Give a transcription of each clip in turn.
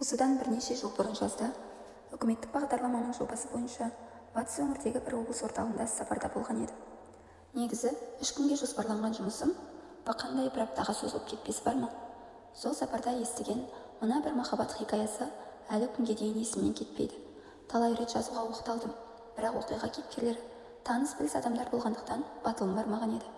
осыдан бірнеше жыл бұрын жазда үкіметтік бағдарламаның жобасы бойынша батыс өңірдегі бір облыс орталығында сапарда болған еді. Негізі 3 күнге жоспарланған жұмысым бақандай бір аптаға созылып кетпесі бар ма? Сол сапарда естіген мына бір махаббат хикаясы әлі күнге дейін есімнен кетпейді. Талай рет жазуға оқталдым, бірақ оқиға кейіпкерлері таныс біліс адамдар болғандықтан батылым бармаған еді.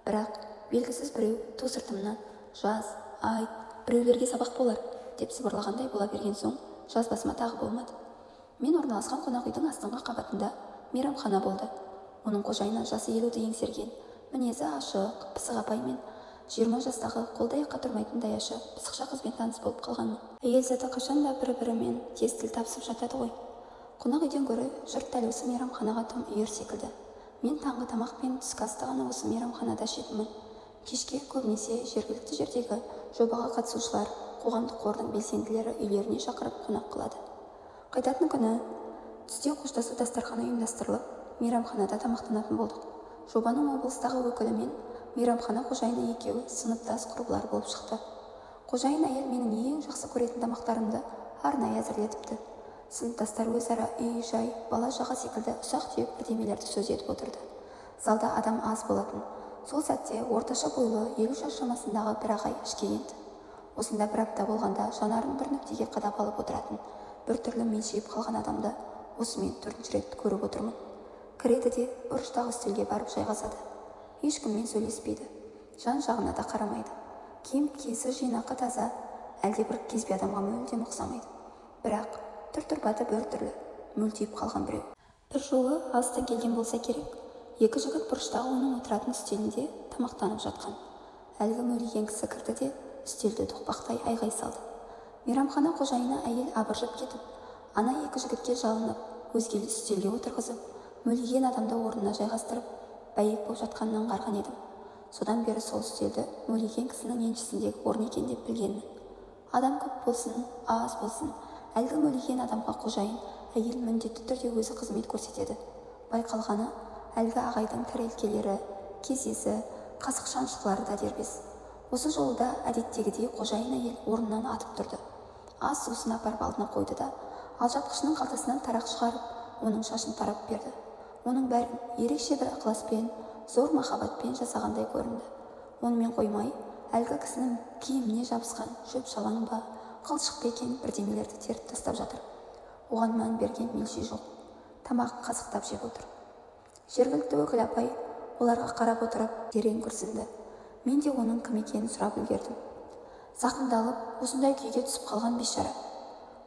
Бірақ белгісіз біреу ту сыртымнан «Жаз, айт, біреулерге сабақ болар» деп сыбырлағандай бола берген соң жазбасыма тағы болмады. Мен орналасқан қонақ үйдің астыңғы қабатында мейрамхана болды. Оның қожайыны жасы 50-ді еңсерген, мінезі ашық, пысық апай мен 20 жастағы қолды-аяққа тұрмайтын даяшы пысықша қызбен таныс болып қалғанмын. Әйел заты қашан да бір-бірімен тез тіл табысып жатады ғой. Қонақ үйден гөрі жұрт дәл осы мейрамханаға тым үйір секілді. Мен таңғы тамақ пен түскі асты ғана осы мейрамханада ішетінмін. Кешке көбінесе жергілікті жердегі жобаға қатысушылар қоғамдық қордың белсенділері үйлеріне шақырып қонақ қылады. Қайтатын күні түсте қоштасу дастарханы ұйымдастырылып, мейрамханада тамақтанатын болдық. Жобаның облыстағы өкілі мен мейрамхана қожайыны екеуі сыныптас құрбылар болып шықты. Қожайын әйел менің ең жақсы көретін тамақтарымды арнайы әзірлетіпті. Сыныптастар өзара үй-жай, бала-шаға секілді ұсақ-түйек бірдемелерді сөз етіп отырды. Залда адам аз болатын. Сол сәтте орташа бойлы 50 жас шамасындағы бір ағай ішке енді. Осында бір апта болғанда жанарын бір нүктеге қадап алып отыратын, бір түрлі меншейіп қалған адамды осымен 4-ші рет көріп отырмын. Кіреді де бұрыштағы үстелге барып жайғасады. Ешкіммен сөйлеспейді, жан-жағына да қарамайды. Киім-киесі жинақы таза, әлде бір кезбе адамға мүлдем ұқсамайды. Бірақ түр-тұрбаты бір түрлі, мүлтиіп қалған біреу. Бір жолы алыстан келген болса керек, екі жігіт бұрыштағы оның отыратын үстелінде тамақтанып жатқан. Әлгі мөлиген кісі кірді де үстелді тоқпақтай айғай салды. Мейрамхана қожайыны әйел абыржып кетіп, ана екі жігітке жалынып, өзгелі үстелге отырғызып, мөлиген адамды орнына жайғастырып, бәйек болып жатқанын аңғарған едім. Содан бері сол үстелді мөлиген кісінің еншісіндегі орын екен деп білгенмін. Адам көп болсын, аз болсын, әлгі мөлиген адамға қожайын әйел міндетті түрде өзі қызмет көрсетеді. Байқалғаны, әлгі ағайдың тәрелкелері, кезесі, қасық шаншқылары да дербес. Осы жолда әдеттегідей қожайын әйел орнынан атып тұрды. Ас сусын апарып алдына қойды да, алжапқышының қалтасынан тарақ шығарып, оның шашын тарап берді. Оның бәрін ерекше бір ықыласпен, зор махаббатпен жасағандай көрінді. Онымен қоймай, әлгі кісінің киіміне жабысқан шөп шалаң ба, қылшық па екен бірдемелерді теріп тастап жатыр. Оған мән берген мелши жоқ. Тамағын қасықтап жеп отыр. Жергілікті өкіл апай оларға қарап отырып терең күрсінді. Мен де оның кім екенін сұрап үлгердім. Зақымдалып, осындай күйге түсіп қалған бейшара.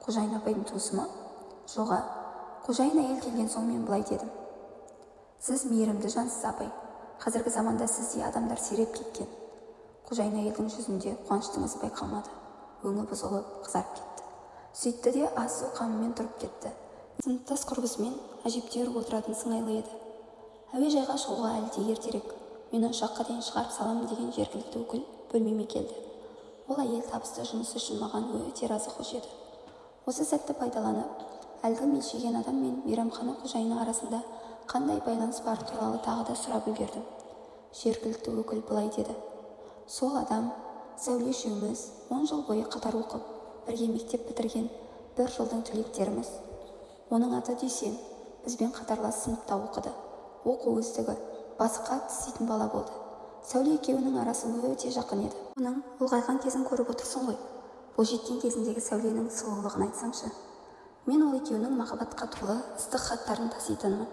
Қожайын апайдың туысы ма? Жоға. Қожайын әйел келген соң мен былай дедім. Сіз мейірімді жансыз апай. Қазіргі заманда сіздей адамдар сиреп кеткен. Қожайын әйелдің жүзінде қуаныштың ізі байқалмады. Өңі бұзылып, қызарып кетті. Сөйтті де ас-су қамымен тұрып кетті. Сыныптас құрбысымен әжептәуір отыратын сыңайлы еді. Әуежайға шығуға әлі де ертерек. Мені ұшаққа дейін шығарып саламын деген жергілікті өкіл бөлмеме келді. Ол әйел табысты жұмысы үшін маған өте разы хош еді. Осы сәтті пайдаланып, әлгі мелшиген адам мен мейрамхана қожайыны арасында қандай байланыс бар туралы тағы да сұрап үлгердім. Жергілікті өкіл былай деді. Сол адам Сәуле үшеуміз 10 жыл бойы қатар оқып, бірге мектеп бітірген бір жылдың түлектеріміз. Оның аты Дүйсен, бізбен қатарлас сыныпта оқыды. Оқу өздігі, басы қатты істейтін бала болды. Сәуле екеуінің арасы өте жақын еді. Оның ұлғайған кезін көріп отырсың ғой. Бұл жеткен кезіндегі Сәуленің сұлулығын айтсаңшы. Мен ол екеуінің махаббатқа толы ыстық хаттарын таситынмын.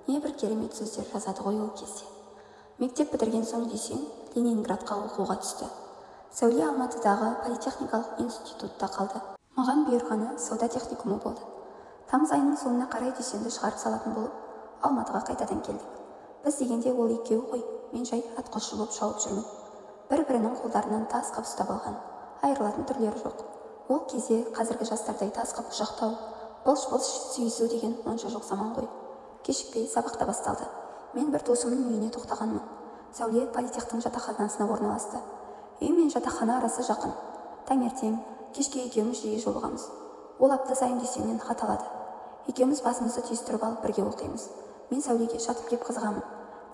Не бір керемет сөздер жазады ғой ол кезде. Мектеп бітірген соң Дүйсен Ленинградқа оқуға түсті. Сәуле Алматыдағы политехникалық институтта қалды. Маған бұйырғаны сауда техникумы болды. Тамыз айының соңына қарай Дүйсенді шығарып салатын болып, Алматыға қайтадан келдік. Біз дегенде ол екеуі ғой, мен жай атқосшы болып шауып жүрмін. Бір-бірінің қолдарынан тас қып ұстап алған, айырылатын түрлері жоқ. Ол кезде қазіргі жастардай тас қып құшақтау, былш-былш сүйісу деген онша жоқ заман ғой. Кешікпей сабақта басталды. Мен бір досымның үйіне тоқтағанмын. Сәуле политехтің жатақханасына орналасты. Үй мен жатақхана арасы жақын. Таңертең, кешке екеуміз жиі жолығамыз. Ол апта сайын Дүйсеннен хат алады. Екеуміз басымызды түйістіріп алып бірге оқимыз. Мен Сәулеге жатып кеп қызығамын.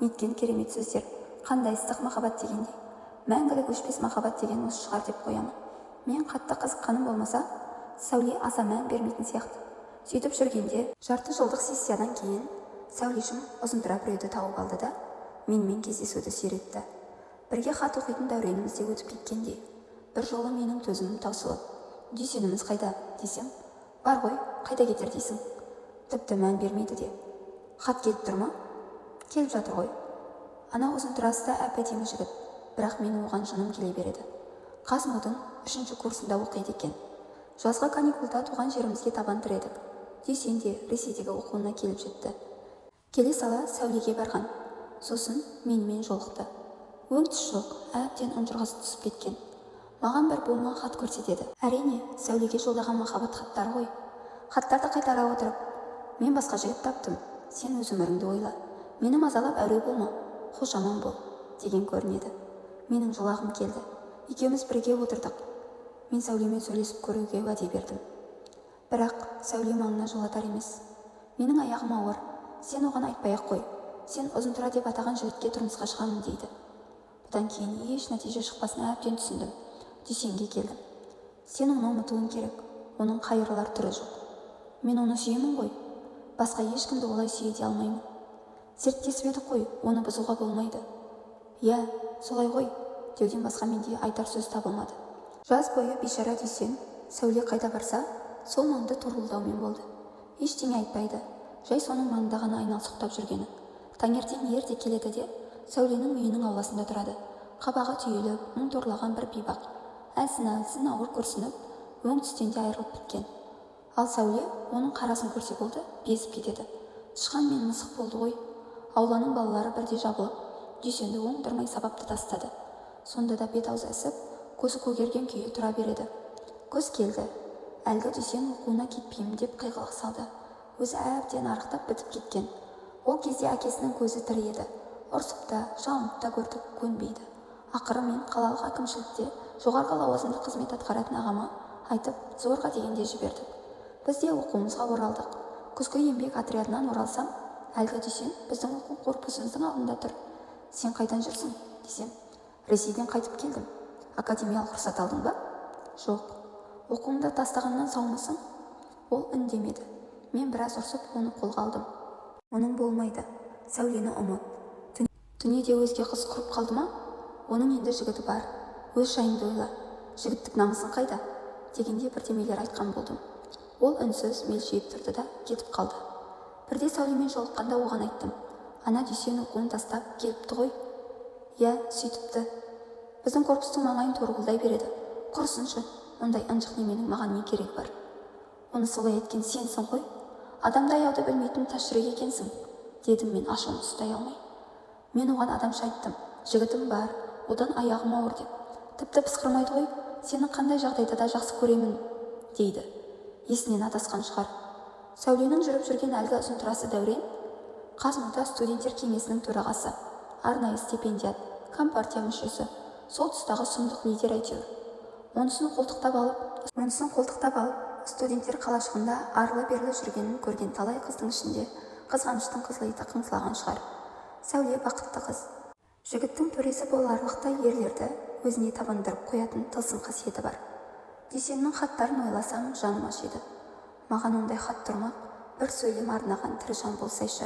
Неткен керемет сөздер, қандай ыстық махаббат дегендей. Мәңгілік өшпес махаббат деген осы шығар деп қоямын. Мен қатты қызыққаным болмаса, Сәуле аса мән бермейтін сияқты. Сөйтіп жүргенде жарты жылдық сессиядан кейін сәулешім ұзынтұра біреуді тауып алды да менімен кездесуді сүйретті. Бірге хат оқитын дәуреніміз де өтіп кеткендей. Бір жолы менің төзімім таусылып, Дүйсеніміз қайда десем, бар ғой, қайда кетер дейсің. Тіпті мән бермейді де. Хат келіп тұр ма? Келіп жатыр ғой. Ана ұзынтұрасы да әп-әдемі жігіт, бірақ менің оған жыным келе береді. Қазмудың 3-ші курсында оқиды екен. Жазғы каникулда туған жерімізге табан тіредік. Дүйсен де Ресейдегі оқуына келіп жетті. Келе сала Сәулеге барған. Сосын менімен жолықты. Өң-түс жоқ, әбден ұнжырғасы түсіп кеткен. Маған бір бума хат көрсетеді. Әрине, Сәулеге жолдаған махаббат хаттар ғой. Хаттарды қайтара отырып, мен басқа жігіт таптым. Сен өз өміріңді ойла. Мені мазалап әуре болма, хош аман бол, деген көрінеді. Менің жылағым келді. Екеуміз бірге отырдық. Мен Сәулемен сөйлесіп көруге уәде бердім. Бірақ Сәуле маңына жолатар емес. Менің аяғым ауыр. Сен оған айтпай-ақ қой. Сен ұзынтұра деп атаған жігітке тұрмысқа шығамын дейді. Бұдан кейін еш нәтиже шықпасын әбден түсіндім. Дүйсенге келдім. Сен оны ұмытуың керек. Оның қайырлар түрі жоқ. Мен оны сүйемін ғой. Басқа ешкімді олай сүйе де алмаймын. Серттесіп едік қой, оны бұзуға болмайды. Иә, солай ғой, деуден басқа менде айтар сөз табылмады. Жаз бойы бейшара Дүйсен, Сәуле қайда барса, сол маңды торуылдаумен болды. Ештеңе айтпайды. Жай соның маңында ғана айналсықтап жүргені. Таңертең ерте келеді де, Сәуленің үйінің ауласында тұрады. Қабағы түйіліп, мұң торлаған бір бейбақ. Әлсін ауыр көрсініп, өң түстен де айырылып біткен. Ал Сәуле оның қарасын көрсе болды, безіп кетеді. Тышқан мен мысық болды ғой. Ауланың балалары бірде жабылып, Дүйсенді оңдырмай сабапты тастады. Сонда да бет-аузы ісіп, көзі көгерген күйі тұра береді. Көз келді. Әлгі Дүйсен оқуына кетпеймін деп қиғылық салды. Өзі әбден арықтап бітіп кеткен. Ол кезде әкесінің көзі тірі еді. Ұрсып та, жалынып та көрдік, көнбейді. Ақыры мен қалалық әкімшілікте жоғарғы лауазымды қызмет атқаратын ағама айтып, зорға дегенде жібердік. Біз де оқуымызға оралдық. Күзгі еңбек отрядынан оралсам, әлгі Дүйсен біздің оқу корпусымыздың алдында тұр. Сен қайдан жүрсің десем, Ресейден қайтып келдім. Академиялық рұқсат алдың ба? Жоқ. Оқуымды тастағаннан саумысың? Ол үндемеді. Мен біраз ұрсып оны қолға алдым. Оның болмайды. Сәулені ұмыт. Дүниеде өзге қыз құрып қалды ма? Оның енді жігіті бар. Өз жайыңды ойла. Жігіттік намысын қайда? Дегенде бірдемелер айтқан болдым. Ол үнсіз мелшиіп тұрды да кетіп қалды. Бірде Сәулемен жолыққанда оған айттым. Ана Дүйсен оқуын тастап келіпті ғой. Иә, сөйтіпті. Біздің корпустың маңайын торғылдай береді. Құрысыншы, ондай ынжық неменің маған не керек бар? Оны солай еткен сенсің ғой. Адамды аяуды білмейтін тас жүрек екенсің, дедім мен ашуын ұстай алмай. Мен оған адамша айттым. Жігітім бар, одан аяғым ауыр деп. Тіпті пысқырмайды ғой, сені қандай жағдайда да жақсы көремін, дейді. Есінен адасқан шығар. Сәуленің жүріп жүрген әлгі ұзынтұрасы Дәурен, Қазмуда студенттер кеңесінің төрағасы, арнайы стипендиат, компартия мүшесі, сол тұстағы сұмдық лидер әйтеуір. Онысын қолтықтап алып, студенттер қалашығында арлы-берлі жүргенін көрген талай қыздың ішінде қызғаныштың қызыл иті қыңсылаған шығар. Сәуле бақытты қыз. Жігіттің төресі боларлықтай ерлерді өзіне табандырып қоятын тылсым қасиеті бар. Дүйсеннің хаттарын ойласам жаным ашиды. Маған ондай хат тұрмақ, бір сөйлем арнаған тірі жан болсайшы.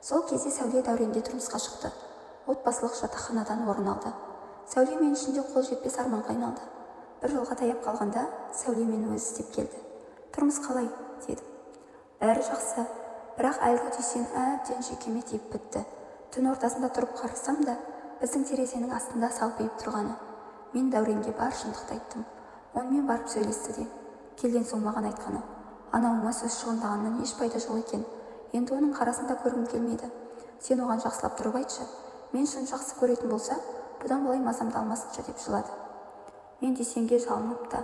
Сол кезде Сәуле Дәуренге тұрмысқа шықты. Отбасылық жатақханадан орын алды. Сәуле мен ішінде қол жетпес арманға айналды. Бір жолға таяп қалғанда Сәуле мені өзі іздеп келді. Тұрмыс қалай? Дедім. Бәрі жақсы, бірақ әлгі Дүйсен әбден жүйкеме тиіп бітті. Түн ортасында тұрып қарасам да, біздің терезенің астында салпиып тұрғаны. Мен Дәуренге бар шындықты айттым. Онымен барып сөйлесті де. Келген соң маған айтқаны. Анауыңа сөз шығындағаннан еш пайда жоқ екен. Енді оның қарасында көргім келмейді. Сен оған жақсылап тұрып айтшы. Мен шын жақсы көретін болса, бұдан былай мазамды алмасыншы деп жылады. Мен Дүйсенге жалынып та,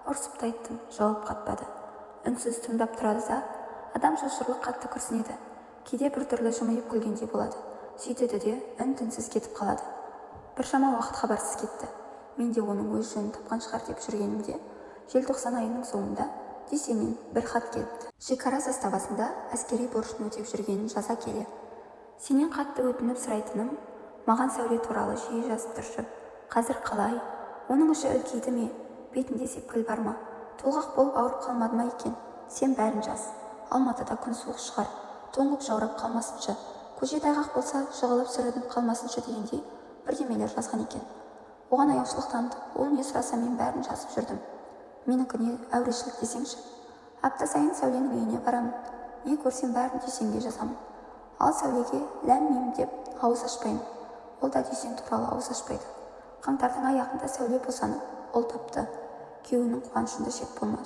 ұрсып та айттым, жауап қатпады. Үнсіз тыңдап тұрады да, адам шошырлық қатты күрсінеді. Кейде бір түрлі жымиып күлгендей болады. Сөйтеді де үн-түнсіз кетіп қалады. Біршама уақыт хабарсыз кетті. Мен де оның өз жөнін тапқан шығар деп жүргенімде, желтоқсан айының соңында Дүйсеннен бір хат келіпті. Шекара заставасында әскери борышын өтеп жүргенін жаза келе. Сенен қатты өтініп сұрайтыным, маған Сәуле туралы жиі жазып тұршы. Қазір қалай? Оның іші үлкейді ме? Бетінде сепкіл бар ма? толғақ болып ауырып қалмады ма екен? Сен бәрін жаз. Алматыда күн суық шығар. Тоңып жаурап қалмасыншы. Көже тайғақ болса жығылып сүрініп қалмасыншы дегендей бірдемелер жазған екен. Оған аяушылық танытып, ол не сұраса мен бәрін жазып жүрдім. Менікі не әурешілік десеңші. Апта сайын Сәуленің үйіне барамын. Не көрсем бәрін Дүйсенге жазамын. Ал Сәулеге ләм-мим деп ауыз ашпаймын. Ол да Дүйсен туралы ауыз ашпайды. Қаңтардың аяғында Сәуле босанып, ұл тапты. Күйеуінің қуанышында шек болмады.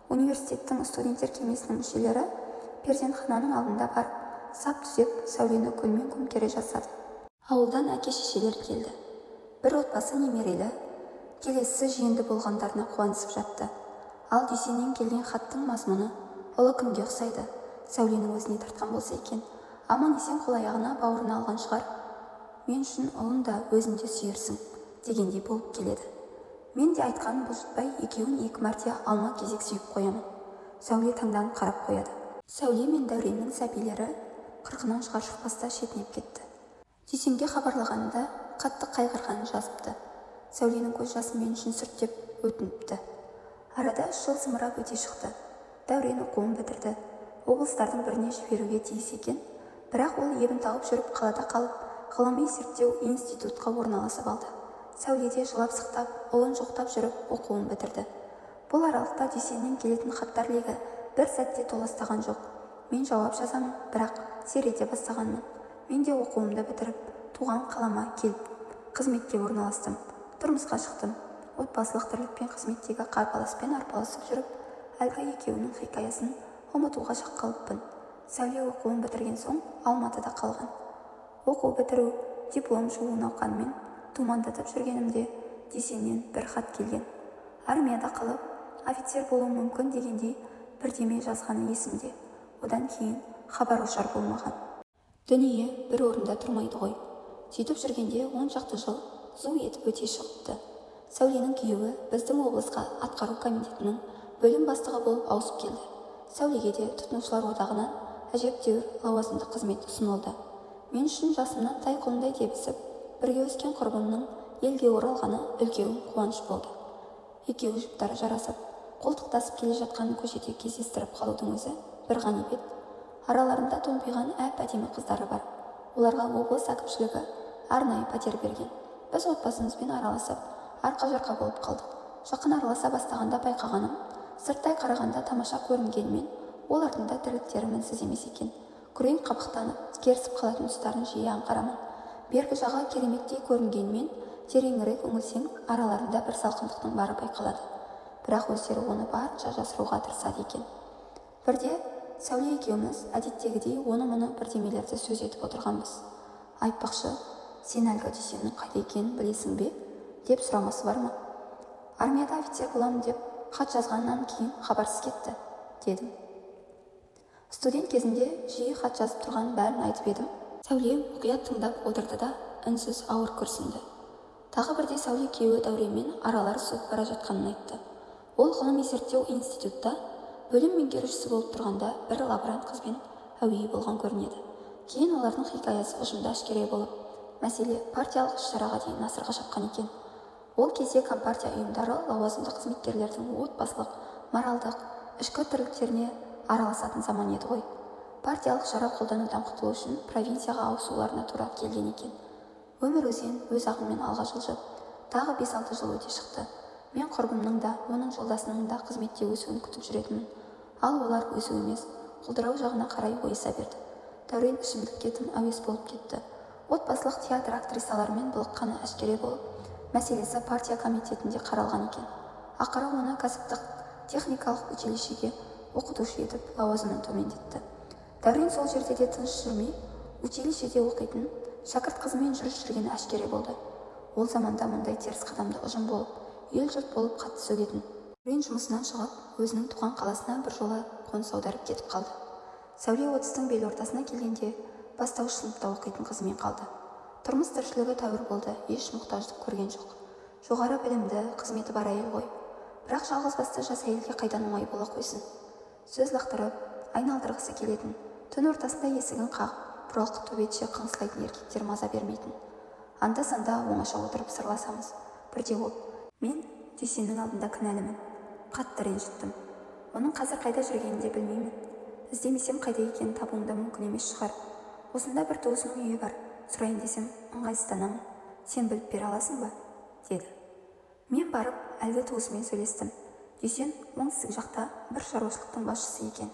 Университеттің студенттер кеңесінің мүшелері перзентхананың алдында барып, сап түзеп Сәулені гүлмен көмкере жасады. Ауылдан әке-шешелер келді. Бір отбасы немерелі, келесі жиенді болғандарына қуанысып жатты. Ал Дүйсеннен келген хаттың мазмұны ұлы кімге ұқсайды? Сәуленің өзіне тартқан болса екен, аман-есен қол-аяғына бауырына алған шығар. Мен үшін ұлын да өзін де сүйерсің дегендей болып келеді. Мен де айтқанын бұлжытпай екеуін 2 мәрте алма кезек сүйіп қоямын. Сәуле таңданып қарап қояды. Сәуле мен Дәуреннің сәбилері қырқынан шығар шықпаста шетінеп кетті. Дүйсенге хабарлағанында қатты қайғырғанын жазыпты. Сәуленің көз жасын мен үшін сүрт деп өтініпті. Арада 3 жыл зымырап өте шықты. Дәурен оқуын бітірді. Облыстардың біріне жіберуге тиіс екен, бірақ ол ебін тауып жүріп қалада қалып, ғылыми зерттеу институтқа орналасып алды. Сәуле де жылап-сықтап, ұлын жоқтап жүріп оқуын бітірді. Бұл аралықта Дүйсеннен келетін хаттар легі бір сәтте толастаған жоқ. Мен жауап жазамын, бірақ сирете бастағанмын. Мен де оқуымды бітіріп, туған қалама келіп, қызметке орналастым. Тұрмысқа шықтым. Отбасылық тірлікпен қызметтегі қарбаласпен арпалысып жүріп, әлгі екеуінің хикаясын ұмытуға шақ қалыппын. Сәуле оқуын бітірген соң Алматыда қалған. Оқу бітіру, диплом жуу науқанымен думандатып жүргенімде Дүйсеннен бір хат келген. Армияда қалып, офицер болуым мүмкін дегендей бірдеме жазғаны есімде. Одан кейін хабар-ошар болмаған. Дүние бір орында тұрмайды ғой. Сөйтіп жүргенде 10 шақты жыл зу етіп өте шығыпты. Сәуленің күйеуі біздің облысқа атқару комитетінің бөлім бастығы болып ауысып келді. Сәулеге де тұтынушылар одағынан әжептәуір лауазымды қызмет ұсынылды. Мен үшін жасымнан тай-құлындай тебісіп, бірге өскен құрбымның елге оралғаны үлкен қуаныш болды. Екеуі жұптары жарасып, қолтықтасып келе жатқанын көшеде кездестіріп қалудың өзі бір ғанибет. Араларында томпиған әп-әдемі қыздары бар. Оларға облыс әкімшілігі арнайы пәтер берген. Біз отбасымызбен араласып, арқа-жарқа болып қалдық. Жақын араласа бастағанда байқағаным, сырттай қарағанда тамаша көрінгенмен, олардың да тірліктері мінсіз емес екен. Күрең қабақтанып, керісіп қалатын тұстарын жиі аңғарамын. Бергі жаға кереметтей көрінгенмен, тереңірек үңілсең, араларында бір салқындықтың бары байқалады. Бірақ өздері оны барынша жасыруға тырысады екен. Бірде Сәуле екеуміз әдеттегідей оны-мұны бірдемелерді сөз етіп отырғанбыз. Айтпақшы, сен әлгі Дүйсеннің қайда екенін білесің бе? Деп сұрамасы бар ма? Армияда офицер боламын деп хат жазғаннан кейін хабарсыз кетті, дедім. Студент кезінде жиі хат жазып тұрған бәрін айтып едім. Сәуле мұқият тыңдап отырды да үнсіз ауыр күрсінді. Тағы бірде Сәуле күйеуі Дәуренмен аралары суып бара жатқанын айтты. Ол ғылыми зерттеу институтта бөлім меңгерушісі болып тұрғанда бір лаборант қызбен әуейі болған көрінеді. Кейін олардың хикаясы ұжымда әшкере болып, мәселе партиялық іс-шараға дейін насырға шапқан екен. Ол кезде компартия ұйымдары лауазымды қызметкерлердің отбасылық, моральдық, ішкі тірліктеріне араласатын заман еді ғой. Партиялық шара қолданудан құтылу үшін провинцияға ауысуларына тура келген екен. Өмір өзен өз ағымен алға жылжып, тағы 5-6 жыл өте шықты. Мен құрбымның да, оның жолдасының да қызметте өсуін күтіп жүретінмін. Ал олар өсу емес, құлдырау жағына қарай ойыса берді. Дәурен ішімдікке тым әуес болып кетті. Отбасылық театр актрисаларымен былыққаны әшкере болып, мәселесі партия комитетінде қаралған екен. Ақыры оны кәсіптік техникалық училищеге оқытушы етіп лауазымын төмендетті. Дәурен сол жерде де тыныш жүрмей, училищеде оқитын шәкірт қызымен жүріс жүргені әшкере болды. Ол заманда мұндай теріс қадамды ұжым болып, ел-жұрт болып қатты сөгетін. Дәурен жұмысынан шығып, өзінің туған қаласына бір жола қоныс аударып кетіп қалды. Сәуле 30-тың бел ортасына келгенде бастауыш сыныпта оқитын қызымен қалды. Тұрмыс тіршілігі тәуір болды, еш мұқтаждық көрген жоқ. Жоғары білімді, қызметі бар әйел ғой. Бірақ жалғызбасты жас әйелге қайдан оңай бола қойсын. Сөз лақтырып, айналдырғысы келетін, түн ортасында есігін қағып, бұралқы төбетше қыңсылайтын еркектер маза бермейтін. Анда-санда оңаша отырып сырласамыз. Бірде ол: мен Дүйсеннің алдында кінәлімін. қатты ренжіттім. Оның қазір қайда жүргенін де білмеймін. Іздемесем қайда екенін табуым да мүмкін емес шығар. Осында бір туысының үйі бар, сұрайын десем ыңғайсызданамын. Сен біліп бере аласың ба? Деді. Мен барып әлгі туысымен сөйлестім. Дүйсен оңтүстік жақта бір шаруашылықтың басшысы екен.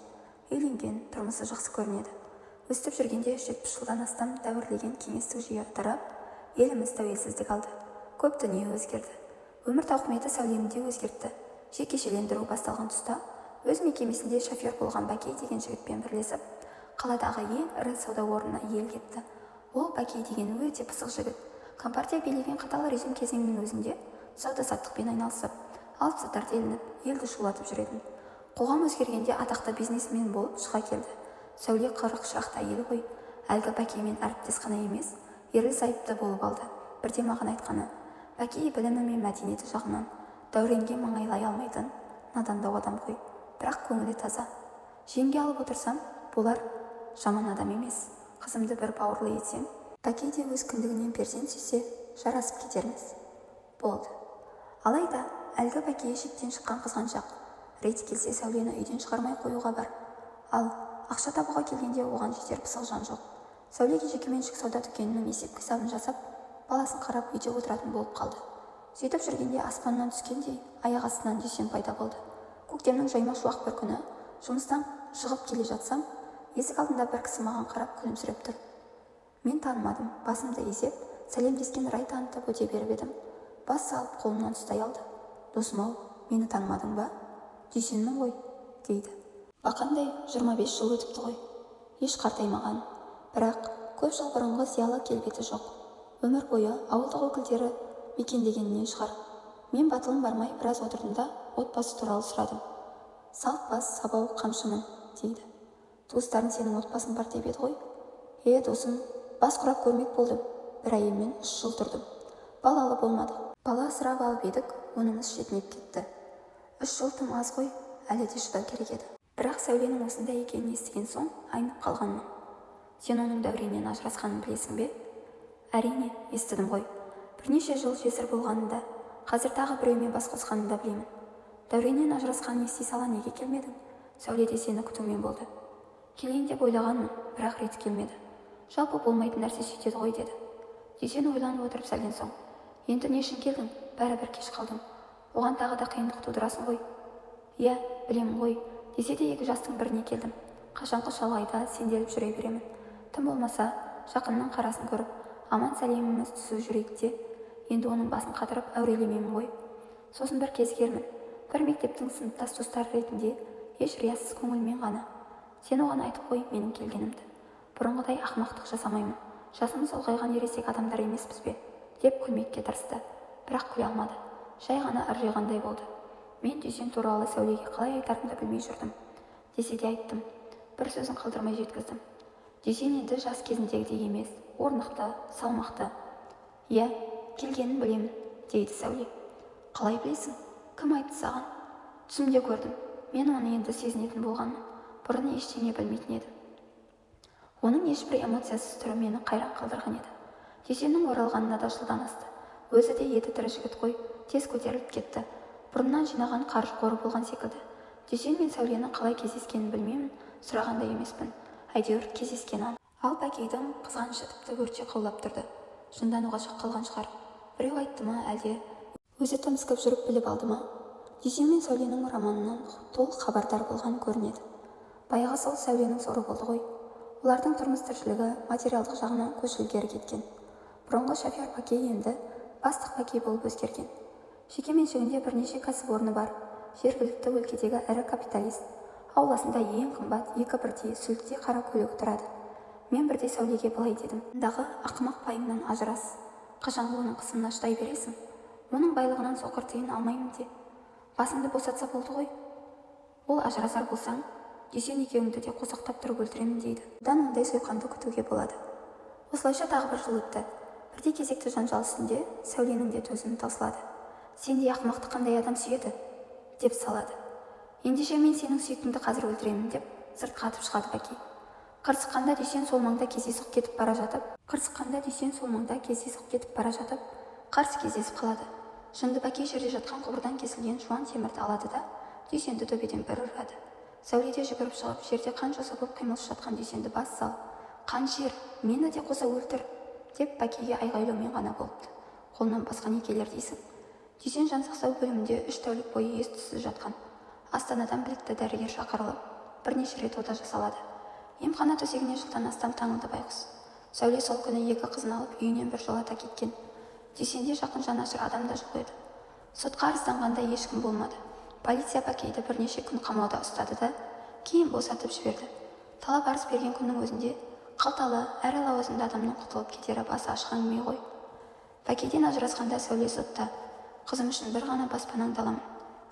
Үйленген, тұрмысы жақсы көрінеді. Өстіп жүргенде 70 жылдан астам дәуірлеген кеңестік жүйе ыдырап, еліміз тәуелсіздік алды. Көп дүние өзгерді. Өмір тауқыметі сәулені де өзгертті. Жекешелендіру басталған тұста өз мекемесінде шофер болған Бәкей деген жігітпен бірлесіп, қаладағы ең ірі сауда орнына иелгетті. Ол Бәкей деген өте пысық жігіт. Компартия билеген қатал режим кезеңінің өзінде сауда-саттықпен айналысып, алып-сатар делініп, елді шулатып жүретін. Қоғам өзгергенде атақты бизнесмен болып шыға келді. Сәуле 40 шақты әйелі ғой. Әлгі Бәкеймен әріптес қана емес, ерлі-зайыпты болып алды. Бірде маған айтқаны, Бәкей білімі мен мәдениеті жағынан Дәуренге маңайлай алмайтын надандау адам ғой, бірақ көңілі таза. Жеңге алып отырсам, болар жаман адам емес. Қызымды бір бауырлы етсем, Бәкей де өз кіндігінен перзент сүйсе, жарасып кетерміз. Болды. Алайда әлгі Бәкей шектен шыққан қызғаншақ. Реті келсе Сәулені үйден шығармай қоюға бар. Ал ақша табуға келгенде оған жетер пысық жан жоқ. Сәулеге жекеменшік сауда дүкенінің есеп-қисабын жасап, баласын қарап үйде отыратын болып қалды. Сөйтіп жүргенде аспаннан түскендей аяқ астынан Дүйсен пайда болды. Көктемнің жайма шуақ бір күні жұмыстан шығып келе жатсам, есік алдында бір кісі маған қарап күлімсіреп тұр. Мен танымадым, басымды изеп, сәлемдескен рай танытып өте беріп едім. Бас салып қолымнан ұстай алды. Досым-ау, мені танымадың ба? Дүйсенмін ғой, дейді. Бақандай 25 жыл өтіпті ғой. Еш қартаймаған, бірақ көп жыл бұрынғы зиялы келбеті жоқ. Өмір бойы ауылдық өкілдері мекендегенінен шығар. Мен батылым бармай біраз отырдым да отбасы туралы сұрадым. Салт бас, сабау, қамшымын, дейді. Туыстарың сенің отбасың бар деп еді ғой. Досым, бас құрап көрмек болдым. Бір әйелмен 3 жыл тұрдым. Балалы болмадық. Бала асырап алып едік, онымыз шетінеп кетті. 3 жыл тым аз ғой, әлі де шыдау керек еді. Бірақ Сәуленің осында екенін естіген соң айнып қалғанмын. Сен оның Дәуреннен ажырасқанын білесің бе? Әрине, естідім ғой. Бірнеше жыл жесір болғанында, қазір тағы біреумен бас қосқанында білемін. Дәуреннен ажырасқанын ести сала неге келмедің? Сәуле де сені күтумен болды. Келейін деп ойлағанмын, бірақ реті келмеді. Жалпы болмайтын нәрсе сөйтеді ғой, деді. Дүйсен ойланып отырып сәлден соң, енді не үшін келдің? Бәрібір кеш қалдым. Оған тағы да қиындық тудырасың ғой. Иә, білемін ғой. Десе де екі жастың біріне келдім. Қашанғы шалғайда сенделіп жүре беремін. Тым болмаса, жақынның қарасын көріп, аман сәлеміміз түсу жүректе. Енді оның басын қатырып әурелемеймін ғой. Сосын бір кезгермін. Бір мектептің сыныптас достары ретінде еш риясыз көңілмен ғана. Сен оған айтып қой менің келгенімді. Бұрынғыдай ақымақтық жасамаймын. Жасымыз ұлғайған ересек адамдар емеспіз бе? Деп күлмекке тырысты. Бірақ күле алмады. Жай ғана ыржиғандай болды. Мен Дүйсен туралы Сәулеге қалай айтарымды білмей жүрдім. Десе де айттым. Бір сөзін қалдырмай жеткіздім. Дүйсен енді жас кезіндегідей емес, орнықты, салмақты. Иә, келгенін білемін, дейді Сәуле. Қалай білесің? Кім айтты саған? Түсімде көрдім. Мен оны енді сезінетін болғанмын. Бұрын ештеңе білмейтін едім. Оның ешбір эмоциясыз түрі мені қайран қалдырған еді. Дүйсеннің оралғанына да жылдан асты. Өзі де еті тірі жігіт қой, тез көтеріліп кетті. Бұрыннан жинаған қаржы қоры болған секілді. Дүйсен мен Сәуленің қалай кездескенін білмеймін, сұрағандай емеспін. Әйтеуір кездескен. Ал Бәкейдің қызғанышы тіпті өрте қаулап тұрды. Жындануға шақ қалған шығар. Біреу айтты ма, әлде өзі тіміскіп жүріп біліп алды ма? Дүйсен мен Сәуленің романынан толық хабардар болған көрінеді. Баяғы сол Сәуленің соры болды ғой. Олардың тұрмыс тіршілігі материалдық жағынан көш ілгері кеткен. Бұрынғы шофер Бәкей енді бастық Бәкей болып өзгерген. Жеке меншігінде бірнеше кәсіпорны бар. Жергілікті өлкедегі ірі капиталист. Ауласында ең қымбат 2 бірдей сүліктей қара көлігі тұрады. Мен бірде Сәулеге былай дедім. Дағы ақымақ пайымнан ажырас. Қашанғы оның қысымына шыдай бересің? Оның байлығынан соқыр тиын алмаймын де. Басыңды босатса болды ғой. Ол ажырасар болсаң, Дүйсен екеуіңді де қосақтап тұрып өлтіремін дейді. Одан ондай сойқанды күтуге болады. Осылайша тағы бір жыл өтті. Бірде кезекті жанжал үстінде Сәуленің де төзімі таусылады. Сендей ақымақты қандай адам сүйеді? Деп салады. Ендеше мен сенің сүйіктіңді қазір өлтіремін деп сыртқа атып шығады Бәкей. Қырсыққанда Дүйсен сол маңда кездесіп кетіп бара жатып, қарсы кездесіп қалады. Жынды Бәкей жерде жатқан құбырдан кесілген жуан темірді алады да Дүйсенді төбеден бір ұрады. Сәуледе жүгіріп шығып, жерде қан жоса боп қимылсыз жатқан Дүйсенді бас сал. Қан жер, мені де қоса өлтір, деп Бәкеге айғайлаумен ғана болыпты. Қолынан басқа не келер дейсің? Дүйсен жансақтау бөлімінде 3 тәулік бойы ес-түссіз жатқан. Астанадан білікті дәрігер шақырылып, бірнеше рет ота жасалады. Емхана төсегіне жылдан астам таңылды байғұс. Сәуле сол күні 2 қызын алып үйінен біржолата кеткен. Дүйсенде жақын жанашыр адам да жоқ еді. Сотқа арызданғанда ешкім болмады. Полиция Бәкейді бірнеше күн қамауда ұстады да, кейін босатып жіберді. Талап арыз берген күннің өзінде қалталы әрі лауазымды адамның құтылып кетері басы ашық әңгіме ғой. Бәкейден ажырасқанда Сәуле сотта: қызым үшін бір ғана баспанаңды аламын,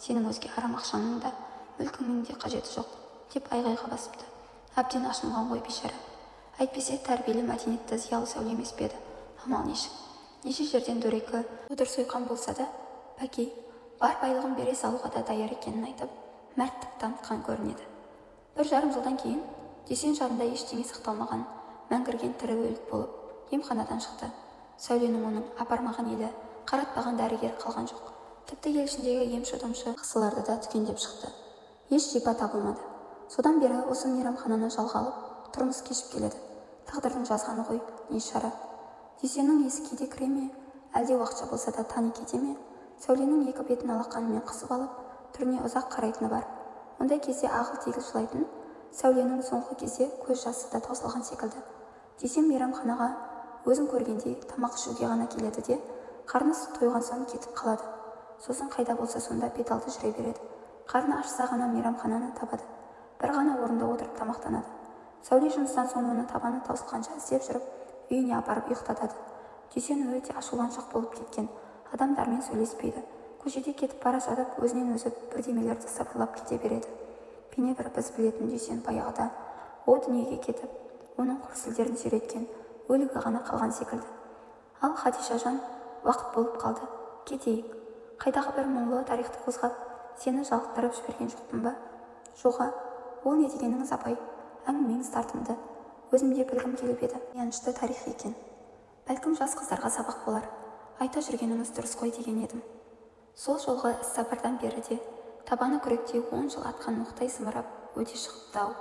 сенің өзге арам ақшаңның да мүлкіңнің де қажеті жоқ, деп айғайға басыпты. Әбден ашынған ғой бейшара. Әйтпесе тәрбиелі мәдениетті зиялы Сәуле емес пе еді. Амал нешік. Неше жерден дөрекі өтір сойқан болса да, Бәкей бар байлығын бере салуға да даяр екенін айтып, мәрттік танытқан көрінеді. 1,5 жылдан кейін Дүйсен жанында ештеңе сақталмаған, мәңгірген тірі өлік болып емханадан шықты. Сәуленің оның апармаған елі, қаратпаған дәрігер қалған жоқ. Тіпті ел ішіндегі емші-домшы қысыларды да түгендеп шықты. Еш шипа табылмады. Содан бері осы мейрамхананы жалға алып, тұрмыс кешіп келеді. Тағдырдың жазғаны ғой, не шара. Дүйсеннің есі кейде кіре ме, әлде уақытша болса да тани кете ме? Сәуленің 2 бетін алақанымен қысып алып, түріне ұзақ қарайтыны бар. Ондай кезде ағыл-тегіл жылайтын, Сәуленің соңғы кезде көз жасы да таусылған секілді. Дүйсен мейрамханаға өзін көргенде тамақ ішуге ғана келеді де, қарнысы тойған соң кетіп қалады. Сосын қайда болса сонда бет алды жүре береді. Қарны ашса ғана мейрамхананы табады. Бір ғана орында отырып тамақтанады. Сәуле жұмыстан соң оны табаны таусылғанша іздеп жүріп, үйіне апарып ұйықтатады. Дүйсен өте ашуланшақ болып кеткен, адамдармен сөйлеспейді. Көшеде кетіп бара жатып, өзінен өзі бірдемелерді сыбырлап кете береді. Бейне бір біз білетін Дүйсен баяғыда о дүниеге кетіп, оның құрсілдерін сүйреткен өлігі ғана қалған секілді. Ал Хадишажан уақыт болып қалды, кетейік. Қайдағы бір мұңлы тарихты қозғап, сені жалықтырып жіберген жоқпын ба? Жоға, ол не дегеніңіз апай? Әңгімеңіз тартымды. Өзімде білгім келіп еді. Аянышты тарих екен. Бәлкім жас қыздарға сабақ болар. Айта жүргеніңіз дұрыс қой деген едім. Сол жолғы іс-сапардан бері де табаны күректей 10 жыл атқан оқтай сымырап өте шығыпты-ау.